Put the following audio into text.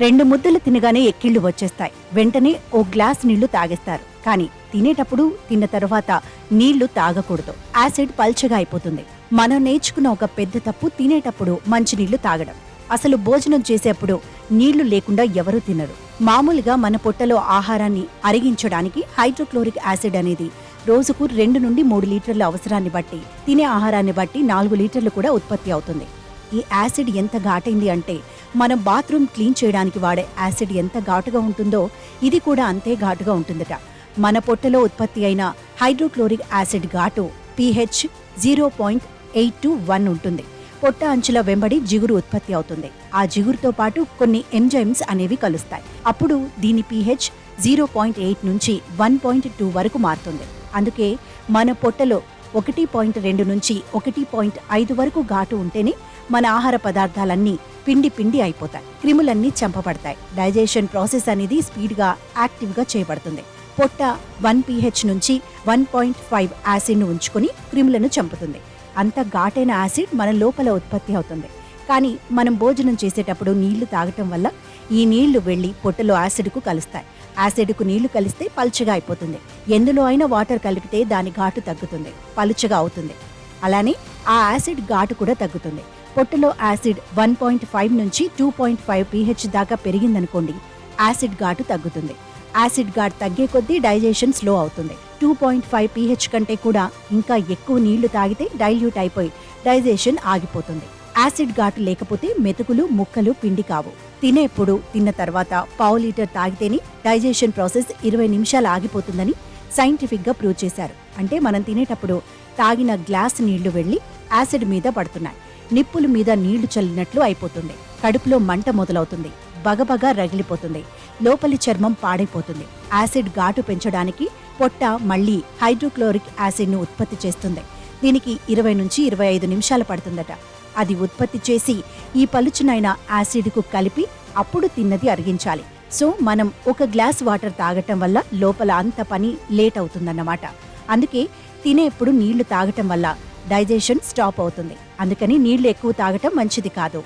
2 ముద్దలు తినగానే ఎక్కిళ్లు వచ్చేస్తాయి. వెంటనే ఓ గ్లాస్ నీళ్లు తాగేస్తారు. కానీ తినేటప్పుడు, తిన్న తరువాత నీళ్లు తాగకూడదు. యాసిడ్ పల్చగా అయిపోతుంది. మనం నేర్చుకున్న ఒక పెద్ద తప్పు తినేటప్పుడు మంచినీళ్లు తాగడం. అసలు భోజనం చేసేప్పుడు నీళ్లు లేకుండా ఎవరూ తినరు. మామూలుగా మన పొట్టలో ఆహారాన్ని అరిగించడానికి హైడ్రోక్లోరిక్ యాసిడ్ అనేది రోజుకు 2 నుండి 3 లీటర్ల అవసరాన్ని బట్టి, తినే ఆహారాన్ని బట్టి 4 లీటర్లు కూడా ఉత్పత్తి అవుతుంది. ఈ యాసిడ్ ఎంత ఘాటైంది అంటే, మనం బాత్రూమ్ క్లీన్ చేయడానికి వాడే యాసిడ్ ఎంత ఘాటుగా ఉంటుందో ఇది కూడా అంతే ఘాటుగా ఉంటుందట. మన పొట్టలో ఉత్పత్తి అయిన హైడ్రోక్లోరిక్ యాసిడ్ ఘాటు pH 0.821 ఉంటుంది. పొట్ట అంచుల వెంబడి జిగురు ఉత్పత్తి అవుతుంది. ఆ జిగురుతో పాటు కొన్ని ఎంజైమ్స్ అనేవి కలుస్తాయి. అప్పుడు దీని pH 0.8 నుంచి 1.2 వరకు మారుతుంది. అందుకే మన పొట్టలో 1.2 నుంచి 1.5 వరకు ఘాటు ఉంటేనే మన ఆహార పదార్థాలన్నీ పిండి పిండి అయిపోతాయి. క్రిములన్నీ చంపబడతాయి. డైజెషన్ ప్రాసెస్ అనేది స్పీడ్గా, యాక్టివ్గా చేయబడుతుంది. పొట్ట 1 pH నుంచి 1.5 యాసిడ్ను ఉంచుకుని క్రిములను చంపుతుంది. అంత ఘాటైన యాసిడ్ మన లోపల ఉత్పత్తి అవుతుంది. కానీ మనం భోజనం చేసేటప్పుడు నీళ్లు తాగటం వల్ల ఈ నీళ్లు వెళ్లి పొట్టలో యాసిడ్కు కలుస్తాయి. యాసిడ్కు నీళ్లు కలిస్తే పలుచగా అయిపోతుంది. ఎందులో అయినా వాటర్ కలిపితే దాని ఘాటు తగ్గుతుంది, పలుచగా అవుతుంది. అలానే ఆ యాసిడ్ ఘాటు కూడా తగ్గుతుంది. పొట్టలో యాసిడ్ 1.5 నుంచి 2.5 pH దాకా పెరిగిందనుకోండి, యాసిడ్ ఘాటు తగ్గుతుంది. యాసిడ్ ఘాటు తగ్గే కొద్దీ డైజెషన్ స్లో అవుతుంది. 2.5 pH కంటే కూడా ఇంకా ఎక్కువ నీళ్లు తాగితే డైల్యూట్ అయిపోయి డైజెషన్ ఆగిపోతుంది. యాసిడ్ ఘాటు లేకపోతే మెతుకులు, ముక్కలు పిండి కావు. తినేప్పుడు, తిన్న తర్వాత పావు లీటర్ తాగితేనే డైజెషన్ ప్రాసెస్ 20 నిమిషాలు ఆగిపోతుందని సైంటిఫిక్ గా ప్రూవ్ చేశారు. అంటే మనం తినేటప్పుడు తాగిన గ్లాస్ నీళ్లు వెళ్లి యాసిడ్ మీద పడుతున్నాయి. నిప్పుల మీద నీళ్లు చల్లినట్లు అయిపోతుంది. కడుపులో మంట మొదలవుతుంది. బగబగా రగిలిపోతుంది. లోపలి చర్మం పాడైపోతుంది. యాసిడ్ ఘాటు పెంచడానికి పొట్ట మళ్లీ హైడ్రోక్లోరిక్ యాసిడ్ను ఉత్పత్తి చేస్తుంది. దీనికి 20 నుంచి 25 నిమిషాలు పడుతుందట. అది ఉత్పత్తి చేసి ఈ పలుచునైన యాసిడ్కు కలిపి అప్పుడు తిన్నది అరిగించాలి. సో మనం ఒక గ్లాస్ వాటర్ తాగటం వల్ల లోపల అంత పని లేట్ అవుతుందన్నమాట. అందుకే తినేప్పుడు నీళ్లు తాగటం వల్ల డైజెషన్ స్టాప్ అవుతుంది. అందుకని నీళ్లు ఎక్కువ తాగటం మంచిది కాదు.